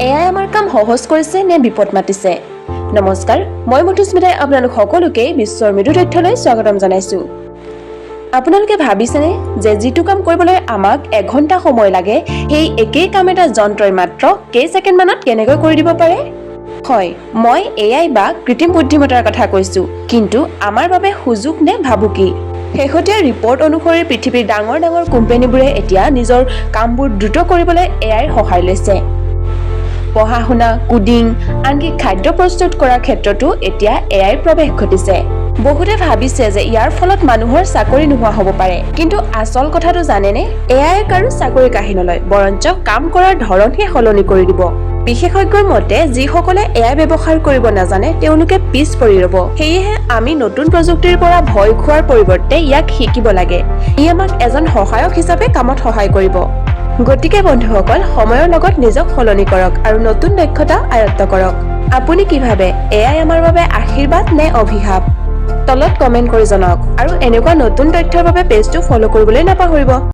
AI আমাৰ কাম সহজ কৰিছে নে বিপদ মাতিছে? নমস্কাৰ, মই মধুস্মিতাই আপোনালোক সকলোকে বিশ্বৰ মৃদু তথ্যলৈ স্বাগতম জনাইছো। আপোনালোকে ভাবিছেনে যে যিটো কাম কৰিবলৈ আমাক এঘণ্টা সময় লাগে, সেই একেই কাম এটা যন্ত্ৰই মাত্ৰ কেই ছেকেণ্ডমানত কেনেকৈ কৰি দিব পাৰে? হয়, মই এআই বা কৃত্ৰিম বুদ্ধিমত্তাৰ কথা কৈছো, কিন্তু আমাৰ বাবে সুযোগ নে ভাবুকি? শেহতীয়া ৰিপৰ্ট অনুসৰি পৃথিৱীৰ ডাঙৰ ডাঙৰ কোম্পানীবোৰে এতিয়া নিজৰ কামবোৰ দ্ৰুত কৰিবলৈ এআইৰ সহায় লৈছে। পঢ়া-শুনা, কোডিং, আনকি খাদ্য প্ৰস্তুত কৰাৰ ক্ষেত্ৰতো এতিয়া এআইৰ প্ৰৱেশ ঘটিছে। বহুতে ভাবিছে যে ইয়াৰ ফলত মানুহৰ চাকৰি নোহোৱা হ'ব পাৰে, কিন্তু আচল কথাটো জানেনে? এআইয়ে কাৰো চাকৰি কাঢ়ি নলয়, বৰঞ্চ কাম কৰাৰ ধৰণহে সলনি কৰি দিব। বিশেষজ্ঞৰ মতে যিসকলে এআই ব্যৱহাৰ কৰিব নাজানে তেওঁলোকে পিছ পৰি ৰ'ব। সেয়েহে আমি নতুন প্ৰযুক্তিৰ পৰা ভয় খোৱাৰ পৰিৱৰ্তে ইয়াক শিকিব লাগে। ই আমাক এজন সহায়ক হিচাপে কামত সহায় কৰিব। গতিকে বন্ধুসকল, সময়ৰ লগত নিজক সলনি কৰক আৰু নতুন দক্ষতা আয়ত্ত কৰক। আপুনি কি ভাবে, এআই আমাৰ বাবে আশীৰ্বাদ নে অভিশাপ? তলত কমেণ্ট কৰি জনাওক আৰু এনেকুৱা নতুন তথ্যৰ বাবে পেজটো ফলো কৰিবলৈ নাপাহৰিব।